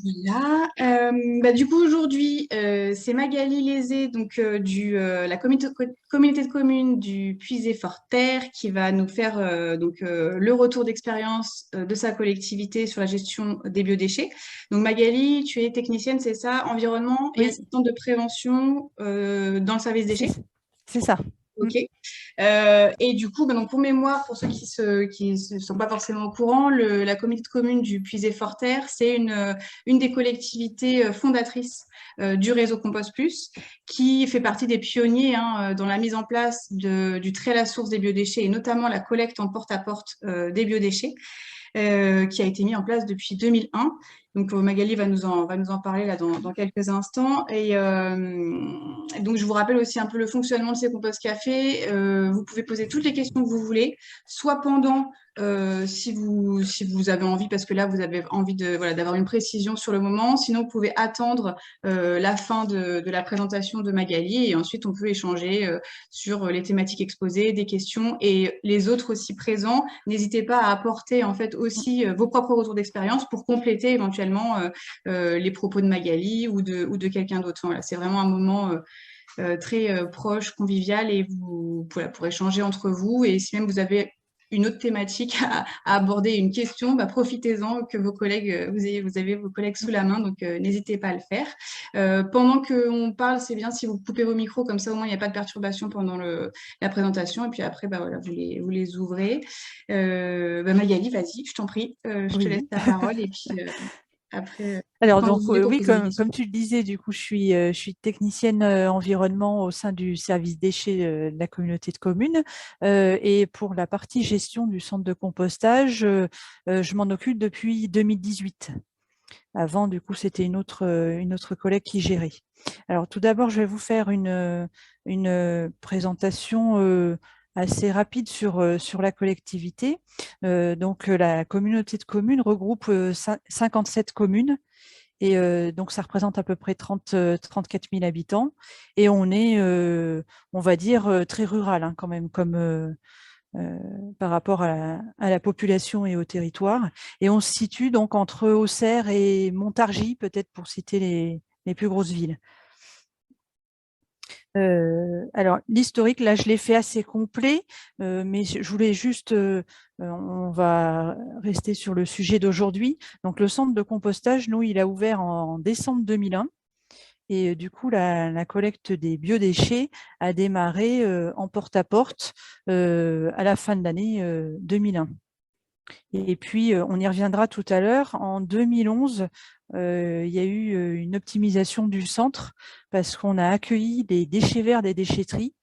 Voilà. Du coup, aujourd'hui, c'est Magali Lézé, donc la communauté de communes du Puisé-Fort-Terre, qui va nous faire le retour d'expérience de sa collectivité sur la gestion des biodéchets. Donc Magali, tu es technicienne, c'est ça, environnement et Oui, assistante de prévention dans le service c'est déchets. c'est ça. Mm. Ok. Et du coup, donc pour mémoire, pour ceux qui ne sont pas forcément au courant, la communauté de communes du Puisé-Fort-Terre, c'est une des collectivités fondatrices du réseau Compost Plus, qui fait partie des pionniers dans la mise en place du trait à la source des biodéchets et notamment la collecte en porte-à-porte des biodéchets qui a été mis en place depuis 2001. Donc Magali va nous en parler là dans quelques instants. Donc je vous rappelle aussi un peu le fonctionnement de ces compost cafés. Vous pouvez poser toutes les questions que vous voulez, soit pendant si vous avez envie, parce que là vous avez envie d'avoir une précision sur le moment. Sinon vous pouvez attendre la fin de la présentation de Magali et ensuite on peut échanger sur les thématiques exposées, des questions et les autres aussi présents. N'hésitez pas à apporter en fait aussi vos propres retours d'expérience pour compléter éventuellement les propos de Magali ou de quelqu'un d'autre. Voilà, c'est vraiment un moment très proche, convivial et voilà, pour échanger entre vous. Et si même vous avez une autre thématique à aborder, une question, profitez-en que vos collègues, vous avez vos collègues sous la main, donc n'hésitez pas à le faire. Pendant qu'on parle, c'est bien si vous coupez vos micros, comme ça au moins il n'y a pas de perturbation pendant la présentation, et puis après, voilà, vous les ouvrez. Magali, vas-y, je t'en prie, je te laisse Oui. la parole, et puis après, Alors, quand vous donc, voulez pour oui, poser des comme questions. tu le disais, du coup, je suis technicienne environnement au sein du service déchets de la communauté de communes. Et pour la partie gestion du centre de compostage, je m'en occupe depuis 2018. Avant, du coup, c'était une autre collègue qui gérait. Alors, tout d'abord, je vais vous faire une présentation assez rapide sur la collectivité. La communauté de communes regroupe 57 communes et donc ça représente à peu près 34 000 habitants. Et on est, on va dire, très rural quand même, euh, par rapport à la population et au territoire. Et on se situe donc entre Auxerre et Montargis, peut-être pour citer les plus grosses villes. Alors, l'historique, là, je l'ai fait assez complet, mais je voulais juste, on va rester sur le sujet d'aujourd'hui. Donc, le centre de compostage, nous, il a ouvert en décembre 2001. Et du coup, la collecte des biodéchets a démarré en porte-à-porte à la fin de l'année 2001. Et puis, on y reviendra tout à l'heure. En 2011, il y a eu une optimisation du centre parce qu'on a accueilli des déchets verts des déchetteries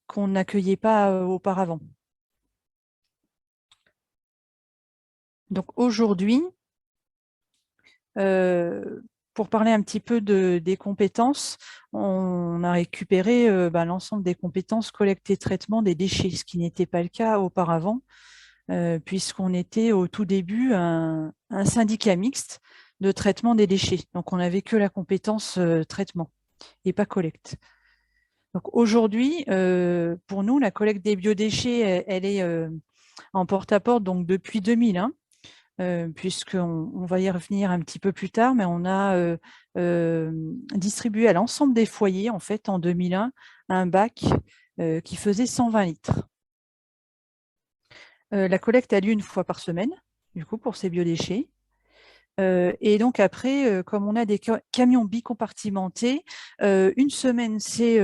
qu'on n'accueillait pas auparavant. Donc aujourd'hui, pour parler un petit peu des compétences, on a récupéré l'ensemble des compétences collecte et traitement des déchets, ce qui n'était pas le cas auparavant, puisqu'on était au tout début un syndicat mixte de traitement des déchets. Donc on n'avait que la compétence traitement et pas collecte. Donc aujourd'hui, pour nous, la collecte des biodéchets, elle est en porte-à-porte donc depuis 2001. Puisqu'on va y revenir un petit peu plus tard, mais on a distribué à l'ensemble des foyers, en fait, en 2001, un bac qui faisait 120 litres. La collecte a lieu une fois par semaine, du coup, pour ces biodéchets. Et donc après, comme on a des camions bicompartimentés, une semaine, c'est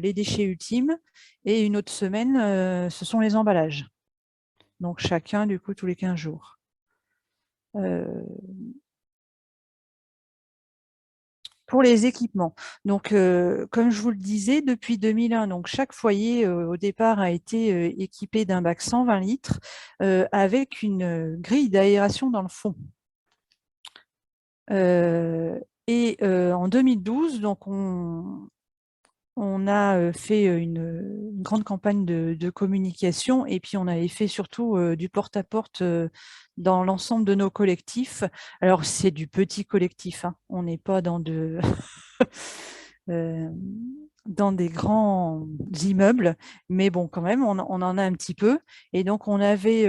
les déchets ultimes, et une autre semaine, ce sont les emballages. Donc chacun, du coup, tous les 15 jours. Pour les équipements. Donc, comme je vous le disais, depuis 2001, donc chaque foyer au départ a été équipé d'un bac 120 litres avec une grille d'aération dans le fond. En 2012, donc on a fait une grande campagne de communication et puis on avait fait surtout du porte-à-porte dans l'ensemble de nos collectifs. Alors, c'est du petit collectif, hein. On n'est pas euh, dans des grands immeubles, mais bon, quand même, on en a un petit peu. Et donc, on avait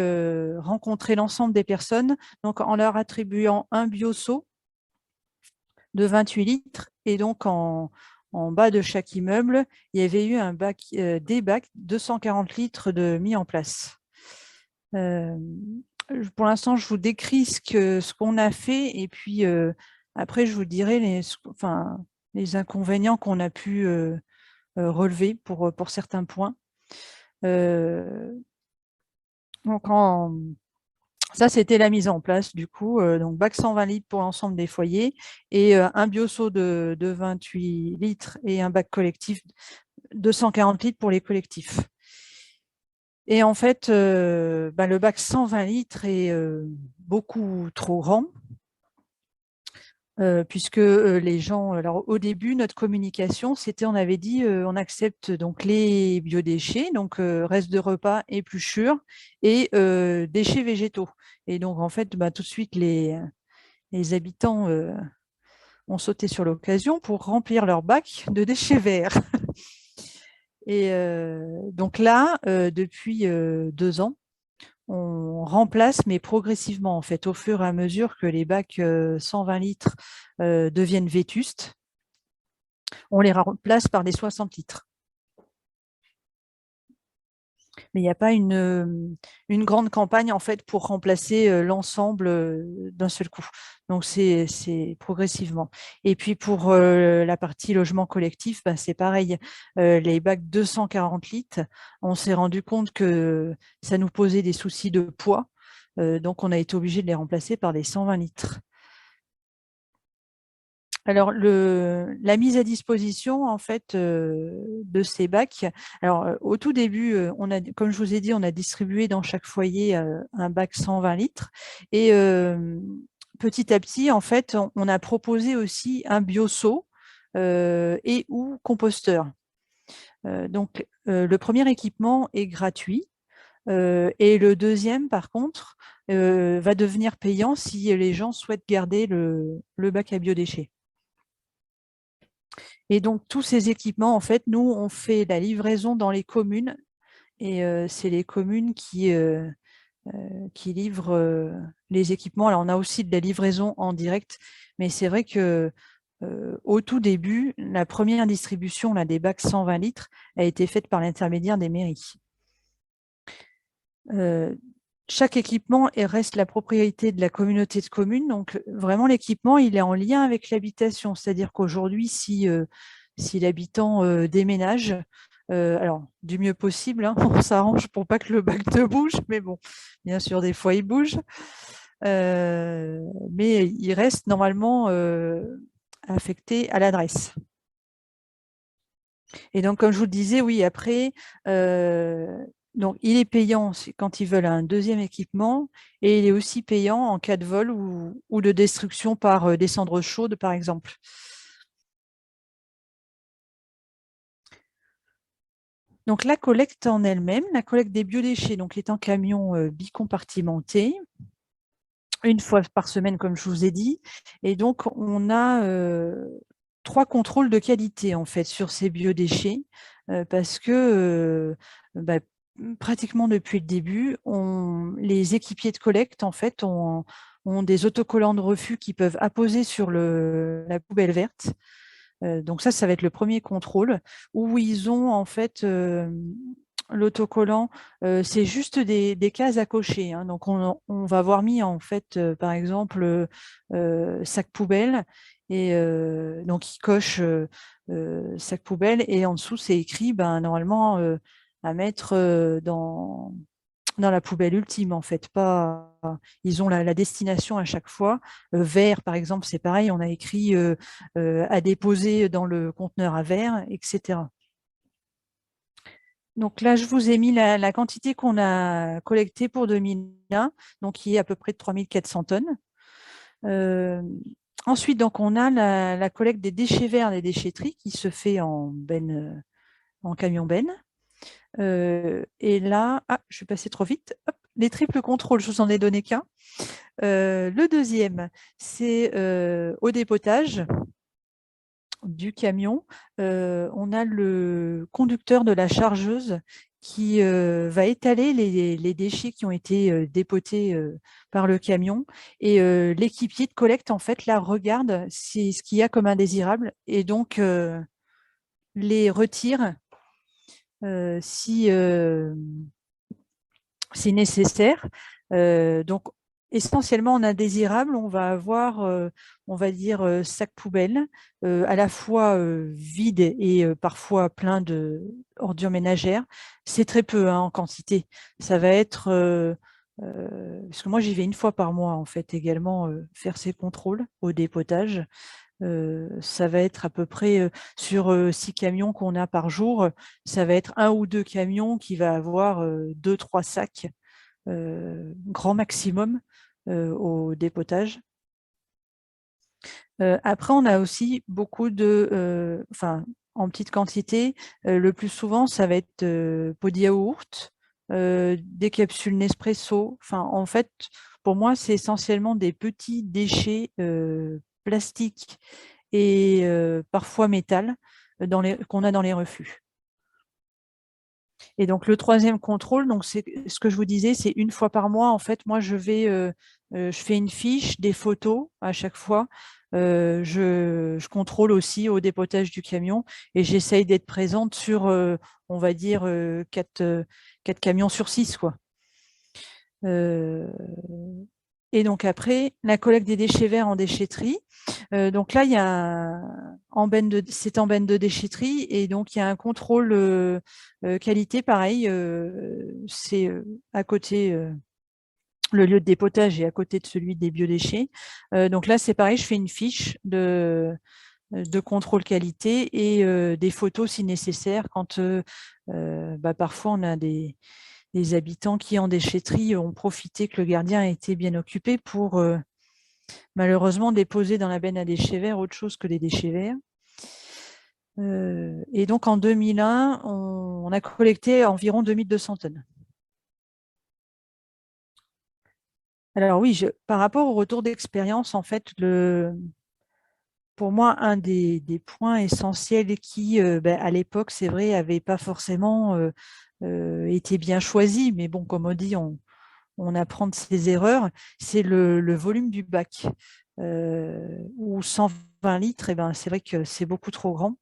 rencontré l'ensemble des personnes donc en leur attribuant un bioseau de 28 litres. Et donc, en bas de chaque immeuble, il y avait eu des bacs 240 litres de mis en place. Pour l'instant, je vous décris ce qu'on a fait et puis après, je vous dirai les inconvénients qu'on a pu relever pour certains points. Donc, ça, c'était la mise en place du coup. Donc, bac 120 litres pour l'ensemble des foyers et un bioseau de 28 litres et un bac collectif de 140 litres pour les collectifs. Et en fait, le bac 120 litres est beaucoup trop grand, puisque les gens, alors au début, notre communication, c'était, on avait dit, on accepte donc les biodéchets, donc reste de repas, épluchures et déchets végétaux. Et donc, en fait, tout de suite, les habitants ont sauté sur l'occasion pour remplir leur bac de déchets verts. Et donc là, depuis 2 ans, on remplace, mais progressivement, en fait, au fur et à mesure que les bacs 120 litres deviennent vétustes, on les remplace par des 60 litres. Mais il n'y a pas une grande campagne en fait pour remplacer l'ensemble d'un seul coup. Donc c'est progressivement. Et puis pour la partie logement collectif, c'est pareil. Les bacs 240 litres, on s'est rendu compte que ça nous posait des soucis de poids. Donc on a été obligé de les remplacer par des 120 litres. Alors, la mise à disposition en fait de ces bacs. Alors, au tout début, comme je vous ai dit, on a distribué dans chaque foyer un bac 120 litres. Et petit à petit, en fait, on a proposé aussi un bioseau et ou composteur. Donc, le premier équipement est gratuit. Et le deuxième, par contre, va devenir payant si les gens souhaitent garder le bac à biodéchets. Et donc, tous ces équipements, en fait, nous, on fait la livraison dans les communes et c'est les communes qui livrent les équipements. Alors, on a aussi de la livraison en direct, mais c'est vrai que au tout début, la première distribution là, des bacs 120 litres a été faite par l'intermédiaire des mairies. Chaque équipement reste la propriété de la communauté de communes. Donc, vraiment, l'équipement, il est en lien avec l'habitation. C'est-à-dire qu'aujourd'hui, si l'habitant déménage, alors, du mieux possible, hein, on s'arrange pour pas que le bac ne bouge, mais bon, bien sûr, des fois, il bouge. Mais il reste normalement affecté à l'adresse. Et donc, comme je vous le disais, oui, après, donc, il est payant quand ils veulent un deuxième équipement et il est aussi payant en cas de vol ou de destruction par des cendres chaudes, par exemple. Donc, la collecte en elle-même, la collecte des biodéchets, donc est en camion bicompartimenté, une fois par semaine, comme je vous ai dit. Et donc, on a 3 contrôles de qualité, en fait, sur ces biodéchets, parce que pratiquement depuis le début, les équipiers de collecte, en fait, ont des autocollants de refus qui peuvent apposer sur la poubelle verte. Donc ça va être le premier contrôle, où ils ont, en fait, l'autocollant, c'est juste des cases à cocher, hein. Donc, on va avoir mis, en fait, par exemple, sac poubelle, et donc, il coche sac poubelle, et en dessous, c'est écrit, normalement, à mettre dans la poubelle ultime, en fait. Pas, ils ont la destination à chaque fois. Verre, par exemple, c'est pareil, on a écrit à déposer dans le conteneur à verre, etc. Donc là, je vous ai mis la quantité qu'on a collectée pour 2001, donc qui est à peu près de 3400 tonnes. Ensuite, donc, on a la collecte des déchets verts des déchetteries qui se fait en camion benne. Et là, je suis passée trop vite. Hop, les triples contrôles, je vous en ai donné qu'un. Le deuxième, c'est au dépotage du camion. On a le conducteur de la chargeuse qui va étaler les déchets qui ont été dépotés par le camion. Et l'équipier de collecte, en fait, là, regarde ce qu'il y a comme indésirable et donc les retire si c'est nécessaire. Donc, essentiellement en indésirable, on va avoir, on va dire, sac poubelle, à la fois vide et parfois plein de ordures ménagères. C'est très peu hein, en quantité. Ça va être, parce que moi j'y vais une fois par mois en fait également faire ces contrôles au dépotage. Ça va être à peu près sur 6 camions qu'on a par jour, ça va être un ou deux camions qui va avoir 2-3 sacs grand maximum au dépotage. Après, on a aussi beaucoup de, enfin, en petite quantité, le plus souvent, ça va être pot de yaourt, des capsules Nespresso. Enfin, en fait, pour moi, c'est essentiellement des petits déchets plastiques et parfois métal qu'on a dans les refus. Et donc, le troisième contrôle, donc c'est ce que je vous disais, c'est une fois par mois. En fait, moi, je fais une fiche, des photos à chaque fois. Je contrôle aussi au dépotage du camion et j'essaye d'être présente sur, on va dire, 4 camions sur 6, quoi. Et donc après, la collecte des déchets verts en déchetterie. Donc là, il y a c'est en benne de déchetterie et donc il y a un contrôle qualité pareil. C'est à côté, le lieu de dépotage est à côté de celui des biodéchets. Donc là, c'est pareil, je fais une fiche de contrôle qualité et des photos si nécessaire quand parfois on a des habitants qui en déchetterie ont profité que le gardien était bien occupé pour malheureusement déposer dans la benne à déchets verts autre chose que les déchets verts. Et donc en 2001, on a collecté environ 2200 tonnes. Alors oui, par rapport au retour d'expérience, en fait, pour moi, un des points essentiels qui, à l'époque, c'est vrai, n'avait pas forcément été bien choisi, mais bon, comme on dit, on apprend de ses erreurs, c'est le volume du bac. Ou 120 litres, et ben, c'est vrai que c'est beaucoup trop grand.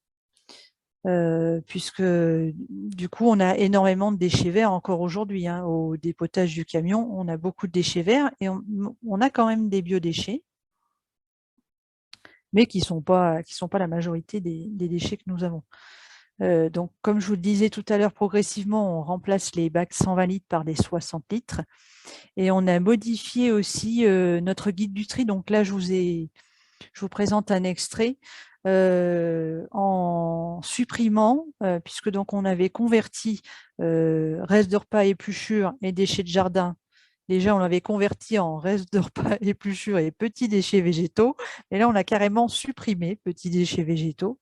Puisque du coup, on a énormément de déchets verts encore aujourd'hui. Hein, au dépotage du camion, on a beaucoup de déchets verts et on a quand même des biodéchets, mais qui ne sont pas la majorité des déchets que nous avons. Donc, comme je vous le disais tout à l'heure, progressivement, on remplace les bacs 120 litres par des 60 litres. Et on a modifié aussi notre guide du tri. Donc là, je vous présente un extrait en supprimant, puisque donc on avait converti restes de repas, épluchures et déchets de jardin. Déjà, on l'avait converti en restes de repas, épluchures et petits déchets végétaux. Et là, on a carrément supprimé petits déchets végétaux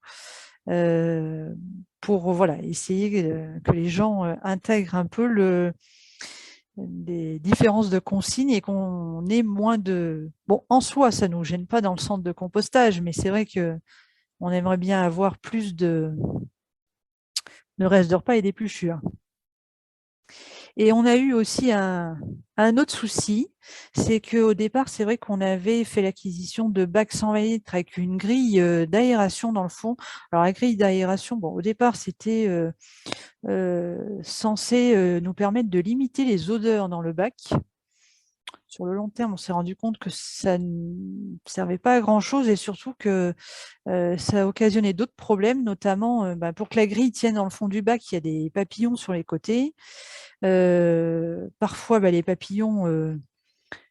pour voilà, essayer que les gens intègrent un peu des différences de consignes et qu'on ait moins de... Bon, en soi, ça ne nous gêne pas dans le centre de compostage, mais c'est vrai qu'on aimerait bien avoir plus de restes de repas et d'épluchures. Et on a eu aussi un autre souci, c'est qu'au départ, c'est vrai qu'on avait fait l'acquisition de bacs 120 litres avec une grille d'aération dans le fond. Alors la grille d'aération, bon, au départ, c'était censé nous permettre de limiter les odeurs dans le bac. Sur le long terme, on s'est rendu compte que ça ne servait pas à grand-chose et surtout que ça a occasionné d'autres problèmes, notamment pour que la grille tienne dans le fond du bac, il y a des papillons sur les côtés. Parfois, les papillons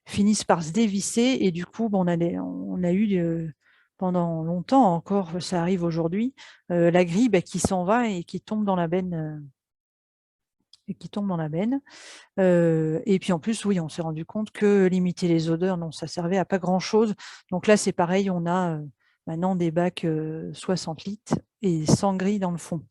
finissent par se dévisser et du coup, on a eu pendant longtemps encore, ça arrive aujourd'hui, la grille qui s'en va et qui tombe dans la benne. Et puis en plus, oui, on s'est rendu compte que limiter les odeurs, non, ça servait à pas grand-chose. Donc là, c'est pareil, on a maintenant des bacs 60 litres et sans grille dans le fond.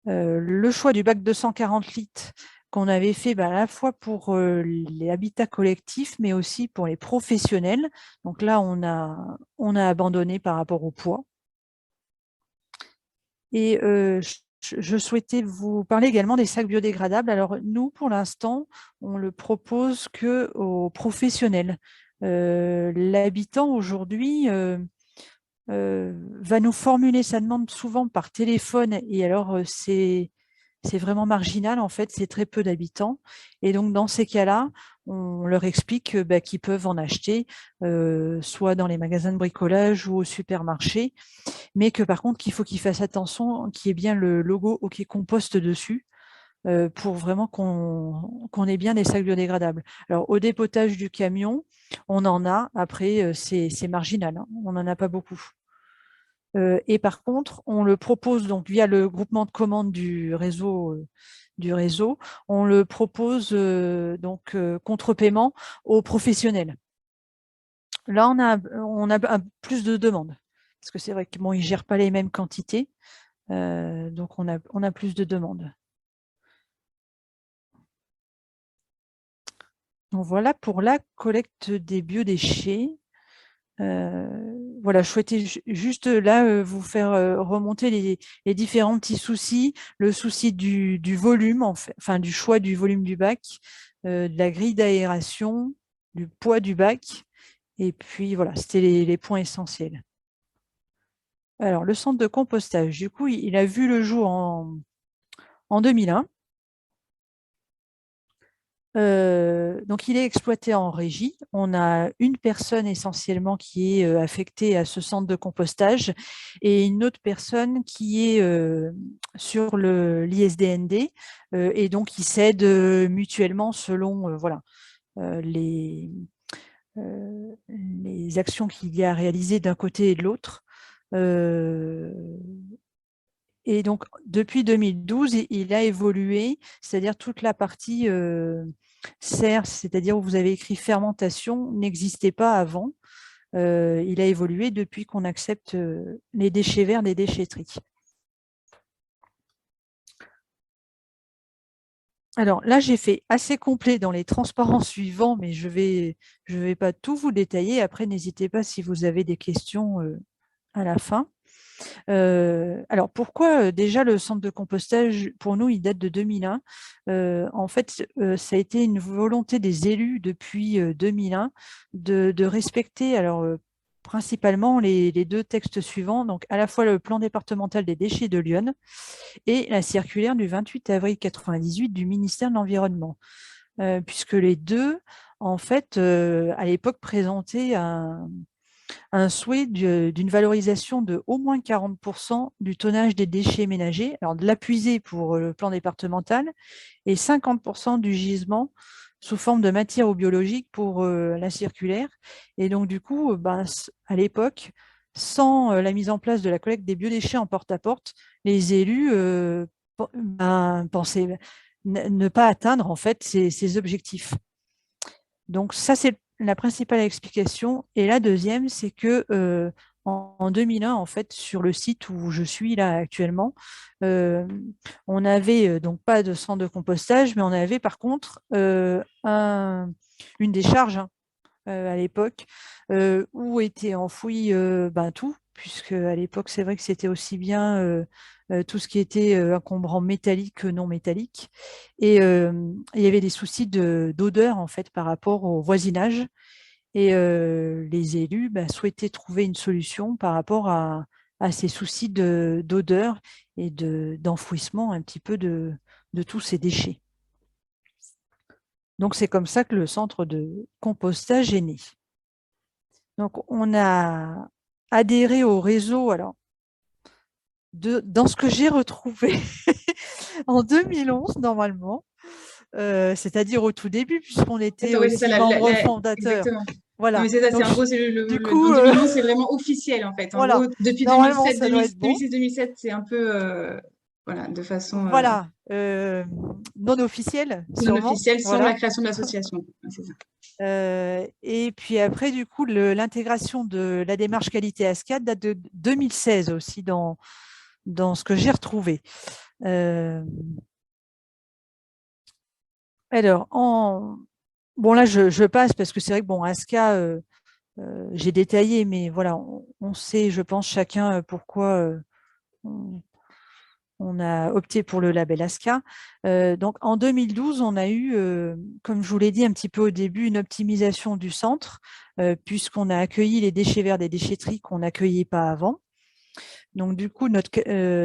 Le choix du bac de 140 litres qu'on avait fait à la fois pour les habitats collectifs, mais aussi pour les professionnels. Donc là, on a abandonné par rapport au poids. Et je je souhaitais vous parler également des sacs biodégradables. Alors, nous, pour l'instant, on le propose qu'aux professionnels. L'habitant, aujourd'hui, va nous formuler sa demande souvent par téléphone, et alors c'est vraiment marginal, en fait, c'est très peu d'habitants. Et donc, dans ces cas-là, on leur explique qu'ils peuvent en acheter, soit dans les magasins de bricolage ou au supermarché, mais que par contre, qu'il faut qu'ils fassent attention qu'il y ait bien le logo OK Compost dessus, pour vraiment qu'on ait bien des sacs biodégradables. Alors, au dépotage du camion, on en a. Après, c'est marginal, hein, on n'en a pas beaucoup. Et par contre, on le propose donc via le groupement de commandes du réseau, on le propose donc contre paiement aux professionnels. Là, on a plus de demandes, parce que c'est vrai qu'ils ne gèrent pas les mêmes quantités, donc on a plus de demandes. Donc voilà pour la collecte des biodéchets. Voilà, je souhaitais juste là vous faire remonter les différents petits soucis, le souci du volume, enfin du choix du volume du bac, de la grille d'aération, du poids du bac, et puis voilà, c'était les points essentiels. Alors, le centre de compostage, du coup, il a vu le jour en 2001. Donc, il est exploité en régie. On a une personne essentiellement qui est affectée à ce centre de compostage et une autre personne qui est sur l'ISDND, et donc qui s'aident mutuellement selon voilà, les actions qu'il y a à réaliser d'un côté et de l'autre. Et donc, depuis 2012, il a évolué, c'est-à-dire toute la partie serre, c'est-à-dire où vous avez écrit fermentation, n'existait pas avant. Il a évolué depuis qu'on accepte les déchets verts des déchetteries. Alors là, j'ai fait assez complet dans les transparents suivants, mais je vais pas tout vous détailler. Après, n'hésitez pas si vous avez des questions à la fin. Alors pourquoi déjà le centre de compostage, pour nous, il date de 2001. En fait, ça a été une volonté des élus depuis 2001 de respecter principalement les deux textes suivants, donc à la fois le plan départemental des déchets de Lyon et la circulaire du 28 avril 1998 du ministère de l'Environnement, puisque les deux, en fait, à l'époque, présentaient un souhait d'une valorisation de au moins 40% du tonnage des déchets ménagers, alors de l'appuiser pour le plan départemental, et 50% du gisement sous forme de matière ou biologique pour la circulaire. Et donc, du coup, à l'époque, sans la mise en place de la collecte des biodéchets en porte-à-porte, les élus pensaient ne pas atteindre en fait ces objectifs. Donc ça, c'est la principale explication. Et la deuxième, c'est que en 2001, en fait, sur le site où je suis là actuellement, on n'avait donc pas de centre de compostage, mais on avait par contre une décharge, hein, à l'époque, où était enfoui tout, puisque à l'époque, c'est vrai que c'était aussi bien tout ce qui était encombrant métallique que non métallique. Et il y avait des soucis d'odeur, en fait, par rapport au voisinage. Et les élus souhaitaient trouver une solution par rapport à ces soucis d'odeur et d'enfouissement un petit peu de tous ces déchets. Donc, c'est comme ça que le centre de compostage est né. Donc, on a adhéré au réseau, alors, dans ce que j'ai retrouvé en 2011, normalement, c'est-à-dire au tout début, puisqu'on était Oui, c'est ça, aussi membre fondateur. exactement. Non, Voilà. mais c'est ça, Donc, en gros, du en coup, 2011, c'est vraiment officiel, en fait. En voilà. gros, depuis Normalement, ça doit être bon. 2006-2007, c'est un peu, voilà, de façon Voilà. Non officiel, non sûrement. officielle, sans la Voilà. création de l'association. C'est ça. Et puis après, du coup, l'intégration de la démarche qualité ASCAD date de 2016 aussi dans ce que j'ai retrouvé. Alors, bon là, je passe parce que c'est vrai que bon, ASCA, j'ai détaillé, mais voilà, on sait, je pense, chacun pourquoi on on a opté pour le label ASCA. Donc, en 2012, on a eu, comme je vous l'ai dit un petit peu au début, une optimisation du centre, puisqu'on a accueilli les déchets verts des déchetteries qu'on n'accueillait pas avant. Donc, du coup, notre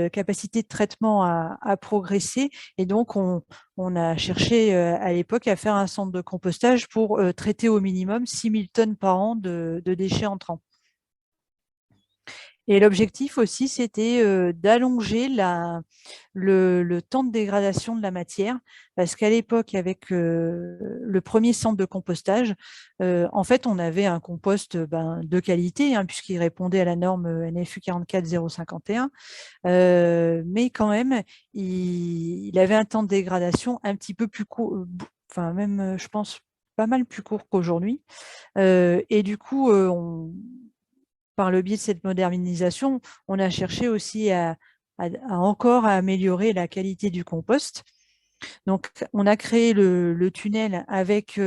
capacité de traitement a progressé et donc on a cherché à l'époque à faire un centre de compostage pour traiter au minimum 6 000 tonnes par an de déchets entrants. Et l'objectif aussi, c'était d'allonger le temps de dégradation de la matière, parce qu'à l'époque, avec le premier centre de compostage, en fait, on avait un compost de qualité, hein, puisqu'il répondait à la norme NFU 44051, mais quand même, il avait un temps de dégradation un petit peu plus court, enfin même, je pense, pas mal plus court qu'aujourd'hui. Et du coup, par le biais de cette modernisation, on a cherché aussi à encore améliorer la qualité du compost. Donc, on a créé le tunnel avec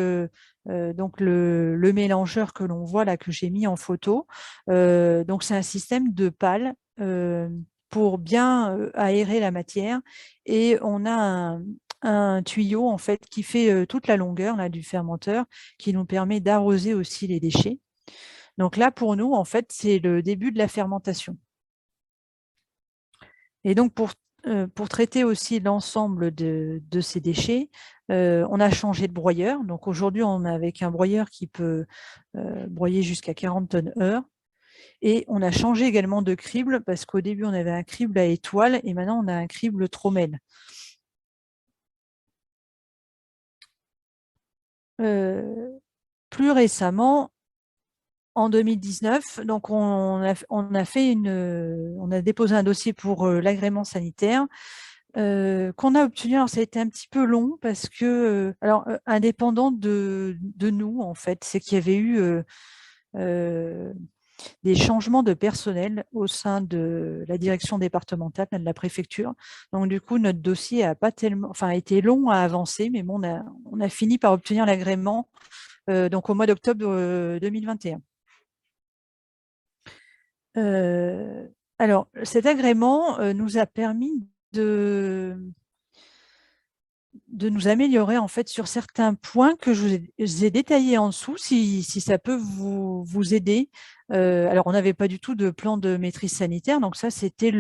donc le mélangeur que l'on voit là, que j'ai mis en photo. Donc, c'est un système de pales pour bien aérer la matière. Et on a un tuyau en fait qui fait toute la longueur là, du fermenteur, qui nous permet d'arroser aussi les déchets. Donc là, pour nous, en fait, c'est le début de la fermentation. Et donc, pour traiter aussi l'ensemble de ces déchets, on a changé de broyeur. Donc aujourd'hui, on est avec un broyeur qui peut broyer jusqu'à 40 tonnes heure. Et on a changé également de crible parce qu'au début, on avait un crible à étoile et maintenant, on a un crible Trommel. Plus récemment, en 2019, donc on a déposé un dossier pour l'agrément sanitaire qu'on a obtenu. Alors ça a été un petit peu long parce que, indépendant de nous en fait, c'est qu'il y avait eu des changements de personnel au sein de la direction départementale de la préfecture. Donc du coup, notre dossier a pas tellement, enfin, a été long à avancer, mais bon, on a fini par obtenir l'agrément donc au mois d'octobre 2021. Alors, cet agrément nous a permis de nous améliorer en fait sur certains points que je vous ai détaillés en dessous, si ça peut vous aider. Alors, on n'avait pas du tout de plan de maîtrise sanitaire, donc ça, c'était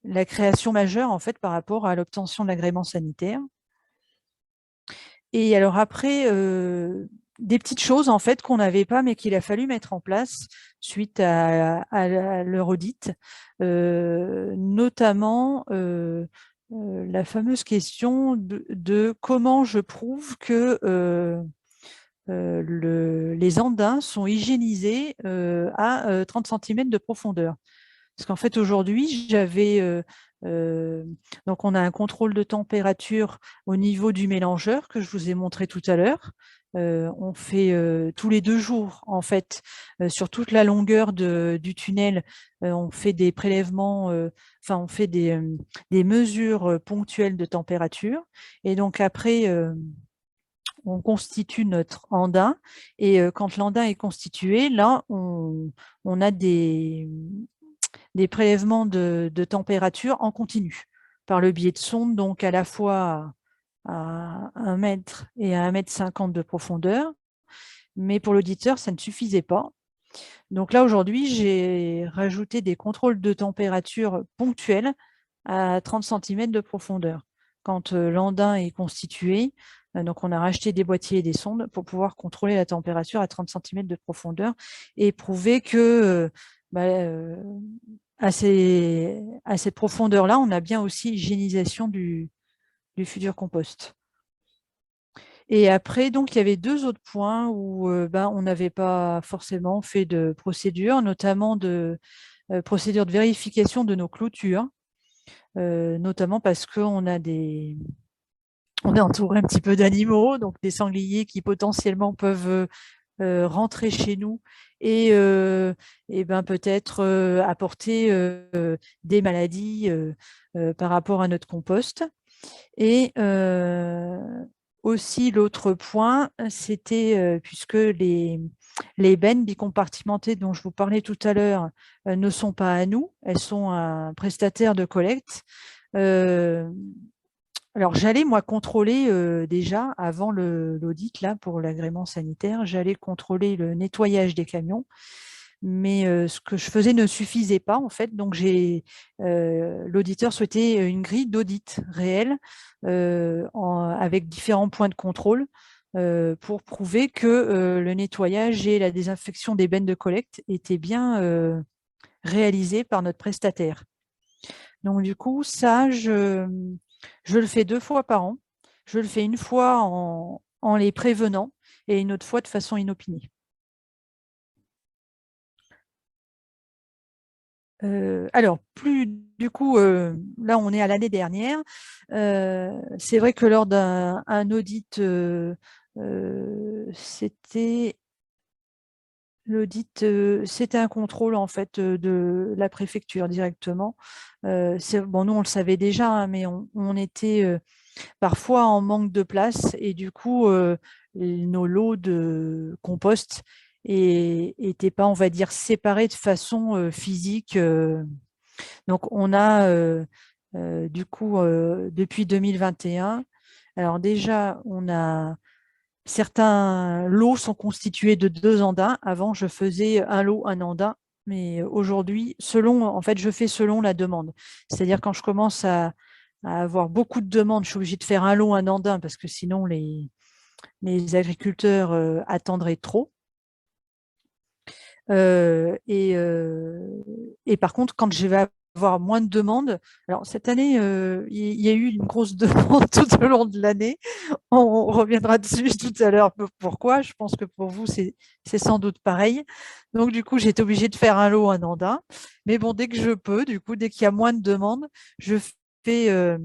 la création majeure en fait par rapport à l'obtention de l'agrément sanitaire. Et alors après, des petites choses en fait qu'on n'avait pas, mais qu'il a fallu mettre en place suite à leur audit, notamment la fameuse question de comment je prouve que les andins sont hygiénisés à 30 cm de profondeur. Parce qu'en fait, aujourd'hui, donc on a un contrôle de température au niveau du mélangeur que je vous ai montré tout à l'heure. On fait tous les 2 jours, en fait, sur toute la longueur du tunnel, on fait des prélèvements, enfin, on fait des mesures ponctuelles de température. Et donc après, on constitue notre andin. Et quand l'andin est constitué, là, on a des prélèvements de température en continu, par le biais de sondes, donc à la fois à 1 mètre et à 1,50 m de profondeur. Mais pour l'auditeur, ça ne suffisait pas. Donc là, aujourd'hui, j'ai rajouté des contrôles de température ponctuels à 30 cm de profondeur. Quand l'andin est constitué, donc on a racheté des boîtiers et des sondes pour pouvoir contrôler la température à 30 cm de profondeur et prouver que à cette profondeur-là, on a bien aussi hygiénisation du futur compost. Et après, donc, il y avait 2 autres points où on n'avait pas forcément fait de procédure, notamment de procédure de vérification de nos clôtures, notamment parce qu'on a on est entouré un petit peu d'animaux, donc des sangliers qui potentiellement peuvent rentrer chez nous et peut-être apporter des maladies par rapport à notre compost. Et aussi, l'autre point, c'était, puisque les bennes bicompartimentées dont je vous parlais tout à l'heure ne sont pas à nous, elles sont un prestataire de collecte. Alors, j'allais, moi, contrôler déjà, avant l'audit, là, pour l'agrément sanitaire, j'allais contrôler le nettoyage des camions, mais ce que je faisais ne suffisait pas, en fait. Donc, l'auditeur souhaitait une grille d'audit réelle avec différents points de contrôle pour prouver que le nettoyage et la désinfection des bennes de collecte étaient bien réalisés par notre prestataire. Donc, du coup, ça, je le fais 2 fois par an. Je le fais une fois en les prévenant et une autre fois de façon inopinée. Alors, du coup, là, on est à l'année dernière. C'est vrai que lors d'un audit, c'était c'était un contrôle en fait de la préfecture directement. Bon, nous, on le savait déjà, hein, mais on était parfois en manque de place et du coup, nos lots de compost n'étaient pas, on va dire, séparés de façon physique. Donc, on a du coup, depuis 2021, alors déjà, on a certains lots sont constitués de 2 andins. Avant, je faisais un lot, un andin, mais aujourd'hui, en fait, je fais selon la demande. C'est-à-dire quand je commence à avoir beaucoup de demandes, je suis obligée de faire un lot, un andin, parce que sinon les agriculteurs attendraient trop. Et par contre, quand je vais avoir moins de demandes, alors cette année, il y a eu une grosse demande tout au long de l'année. On reviendra dessus tout à l'heure pourquoi. Je pense que pour vous, c'est sans doute pareil. Donc, du coup, j'ai été obligée de faire un lot, un andin. Mais bon, dès que je peux, du coup, dès qu'il y a moins de demandes, je fais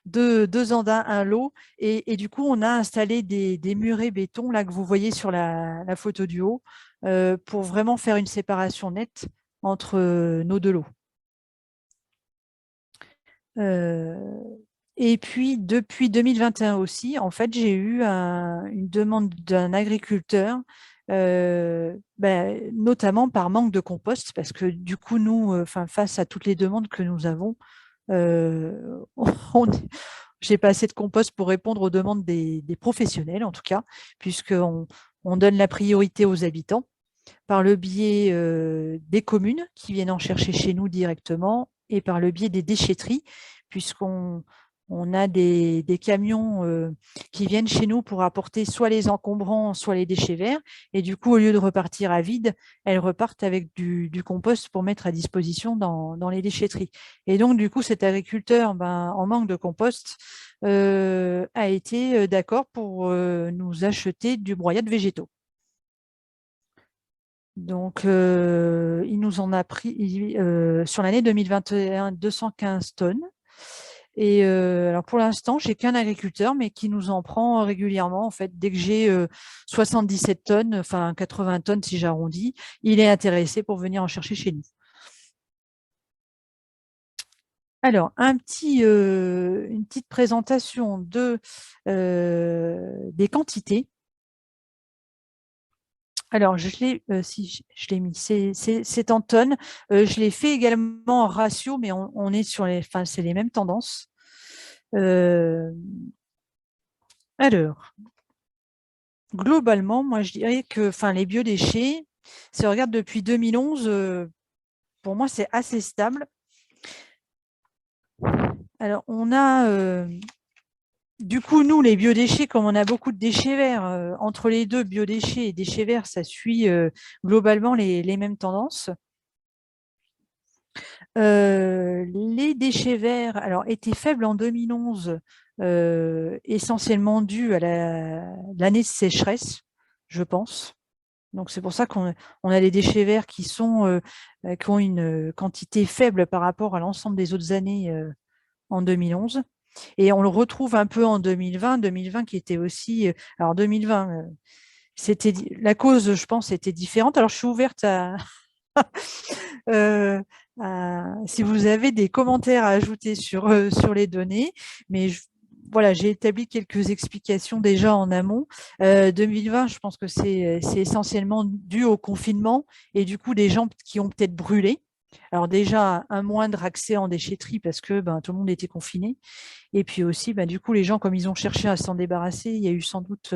deux andins, un lot. Et du coup, on a installé des murets béton, là, que vous voyez sur la photo du haut, pour vraiment faire une séparation nette entre nos 2 lots. Et puis, depuis 2021 aussi, en fait, j'ai eu une demande d'un agriculteur, notamment par manque de compost, parce que du coup, nous, face à toutes les demandes que nous avons, j'ai pas assez de compost pour répondre aux demandes des professionnels, en tout cas, puisqu'on donne la priorité aux habitants par le biais des communes qui viennent en chercher chez nous directement et par le biais des déchetteries, puisqu'on a des camions qui viennent chez nous pour apporter soit les encombrants, soit les déchets verts. Et du coup, au lieu de repartir à vide, elles repartent avec du compost pour mettre à disposition dans les déchetteries. Et donc, du coup, cet agriculteur, en manque de compost, a été d'accord pour nous acheter du broyat de végétaux. Donc, il nous en a pris sur l'année 2021 215 tonnes. Et alors pour l'instant, j'ai qu'un agriculteur, mais qui nous en prend régulièrement. En fait, dès que j'ai 77 tonnes, enfin 80 tonnes si j'arrondis, il est intéressé pour venir en chercher chez nous. Alors, une petite présentation des quantités. Alors, si je l'ai mis, c'est en tonnes. Je l'ai fait également en ratio, mais on est sur c'est les mêmes tendances. Alors, globalement, moi, je dirais que les biodéchets, si on regarde depuis 2011, pour moi, c'est assez stable. Alors, on a, du coup, nous, les biodéchets, comme on a beaucoup de déchets verts, entre les deux, biodéchets et déchets verts, ça suit globalement les mêmes tendances. Les déchets verts étaient faibles en 2011, essentiellement dus à l'année de sécheresse, je pense. Donc, c'est pour ça qu'on a des déchets verts qui ont une quantité faible par rapport à l'ensemble des autres années en 2011. Et on le retrouve un peu en 2020 qui était aussi… Alors, 2020, la cause, je pense, était différente. Alors, je suis ouverte si vous avez des commentaires à ajouter sur les données, mais voilà, j'ai établi quelques explications déjà en amont. 2020, je pense que c'est essentiellement dû au confinement et du coup des gens qui ont peut-être brûlé. Alors déjà, un moindre accès en déchetterie parce que tout le monde était confiné. Et puis aussi, du coup, les gens, comme ils ont cherché à s'en débarrasser, il y a eu sans doute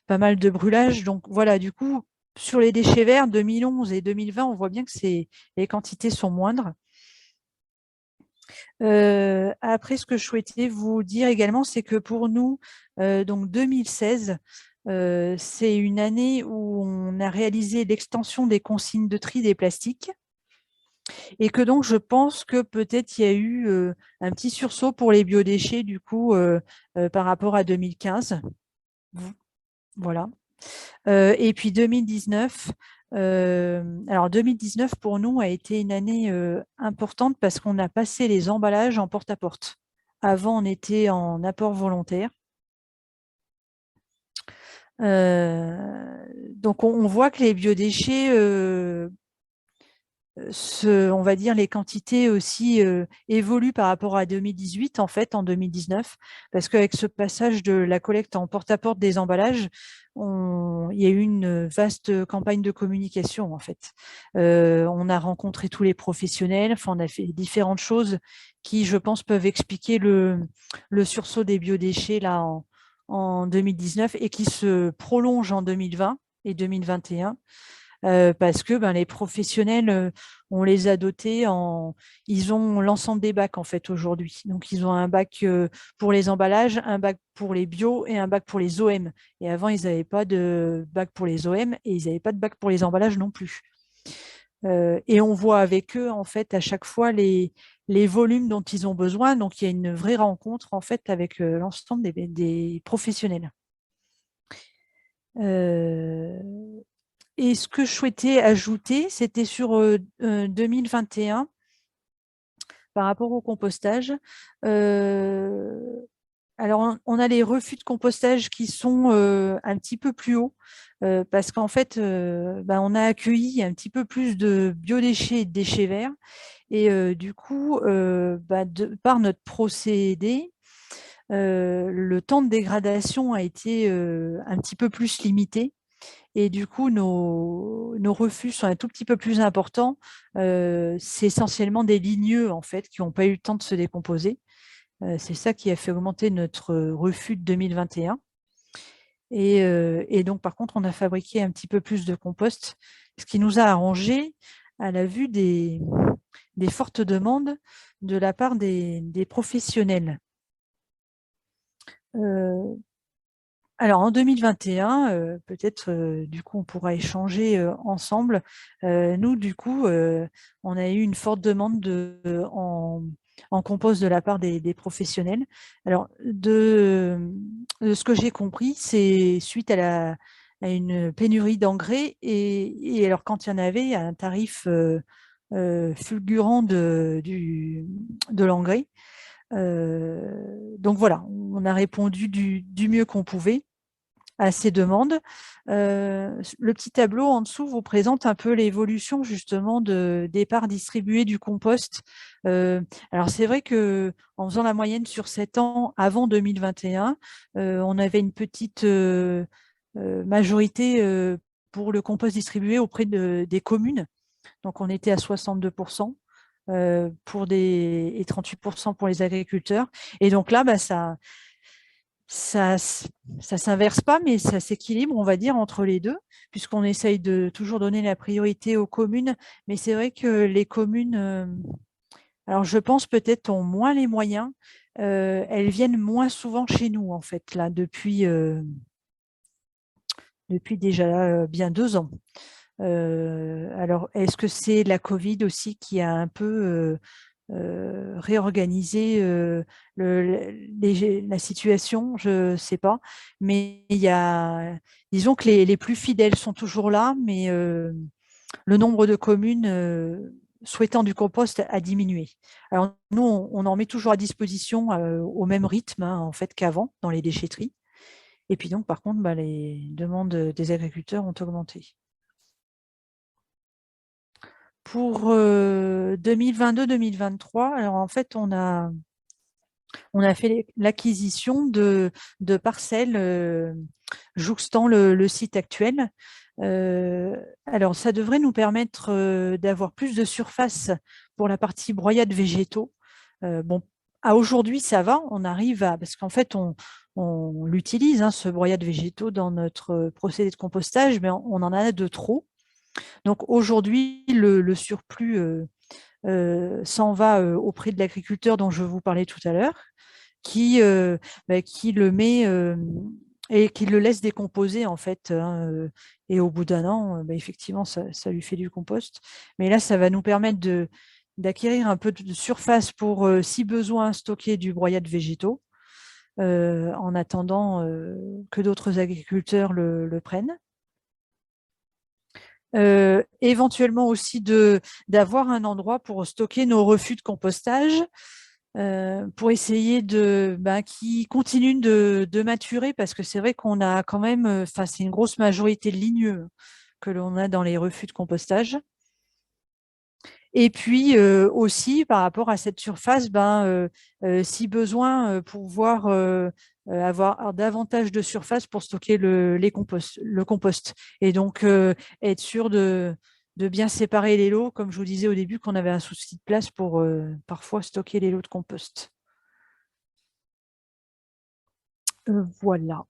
pas mal de brûlages. Donc voilà, du coup, sur les déchets verts, 2011 et 2020, on voit bien que les quantités sont moindres. Après, ce que je souhaitais vous dire également, c'est que pour nous, donc 2016, c'est une année où on a réalisé l'extension des consignes de tri des plastiques et que donc je pense que peut-être il y a eu un petit sursaut pour les biodéchets du coup par rapport à 2015. Voilà. Et puis 2019, alors 2019 pour nous a été une année importante parce qu'on a passé les emballages en porte-à-porte. Avant, on était en apport volontaire. Donc, on voit que les biodéchets, on va dire, les quantités aussi évoluent par rapport à 2018, en fait, en 2019, parce qu'avec ce passage de la collecte en porte-à-porte des emballages, il y a eu une vaste campagne de communication, en fait. On a rencontré tous les professionnels, enfin, on a fait différentes choses qui, je pense, peuvent expliquer le sursaut des biodéchets là, en 2019 et qui se prolonge en 2020 et 2021. Parce que les professionnels, on les a dotés ils ont l'ensemble des bacs en fait aujourd'hui. Donc ils ont un bac pour les emballages, un bac pour les bio et un bac pour les OM. Et avant, ils n'avaient pas de bac pour les OM et ils n'avaient pas de bac pour les emballages non plus. Et on voit avec eux en fait à chaque fois les volumes dont ils ont besoin. Donc il y a une vraie rencontre en fait avec l'ensemble des professionnels. Et ce que je souhaitais ajouter, c'était sur 2021, par rapport au compostage. Alors, on a les refus de compostage qui sont un petit peu plus hauts, parce qu'en fait, on a accueilli un petit peu plus de biodéchets et de déchets verts. Et du coup, par notre procédé, le temps de dégradation a été un petit peu plus limité. Et du coup, nos refus sont un tout petit peu plus importants. C'est essentiellement des ligneux, en fait, qui n'ont pas eu le temps de se décomposer. C'est ça qui a fait augmenter notre refus de 2021. Et donc, par contre, on a fabriqué un petit peu plus de compost, ce qui nous a arrangé à la vue des fortes demandes de la part des professionnels. Alors, en 2021, peut-être, du coup, on pourra échanger ensemble. Nous, du coup, on a eu une forte demande en compost de la part des professionnels. Alors, de ce que j'ai compris, c'est suite à une pénurie d'engrais et alors, quand il y en avait, à un tarif fulgurant de l'engrais. Donc voilà, on a répondu du mieux qu'on pouvait à ces demandes. Le petit tableau en dessous vous présente un peu l'évolution justement des parts distribuées du compost. Alors c'est vrai que en faisant la moyenne sur 7 ans avant 2021, on avait une petite majorité pour le compost distribué auprès des communes. Donc on était à 62%. Et 38% pour les agriculteurs. Et donc là, ça s'inverse pas, mais ça s'équilibre, on va dire, entre les deux, puisqu'on essaye de toujours donner la priorité aux communes. Mais c'est vrai que les communes, alors je pense peut-être ont moins les moyens, elles viennent moins souvent chez nous, en fait, là, depuis déjà bien 2 ans. Alors, est-ce que c'est la Covid aussi qui a un peu réorganiser la situation, je ne sais pas. Mais disons que les plus fidèles sont toujours là, mais le nombre de communes souhaitant du compost a diminué. Alors nous, on en met toujours à disposition au même rythme en fait qu'avant dans les déchetteries. Et puis donc, par contre, les demandes des agriculteurs ont augmenté. Pour 2022-2023, alors en fait, on a on a fait l'acquisition de parcelles jouxtant le site actuel. Alors, ça devrait nous permettre d'avoir plus de surface pour la partie broyade végétaux. Bon, à aujourd'hui, ça va, on arrive à… Parce qu'en fait, on l'utilise, hein, ce broyade végétaux, dans notre procédé de compostage, mais on en a de trop. Donc, aujourd'hui, le surplus s'en va auprès de l'agriculteur dont je vous parlais tout à l'heure, qui le met et qui le laisse décomposer en fait, hein, et au bout d'un an, effectivement, ça lui fait du compost. Mais là, ça va nous permettre d'acquérir un peu de surface pour, si besoin, stocker du broyat de végétaux, en attendant que d'autres agriculteurs le prennent. Éventuellement aussi d'avoir un endroit pour stocker nos refus de compostage, pour essayer qui continuent de maturer, parce que c'est vrai qu'on a quand même, c'est une grosse majorité de ligneux que l'on a dans les refus de compostage. Et puis aussi, par rapport à cette surface, si besoin, pouvoir avoir davantage de surface pour stocker le compost. Et donc, être sûr de bien séparer les lots, comme je vous disais au début, qu'on avait un souci de place pour parfois stocker les lots de compost. Voilà.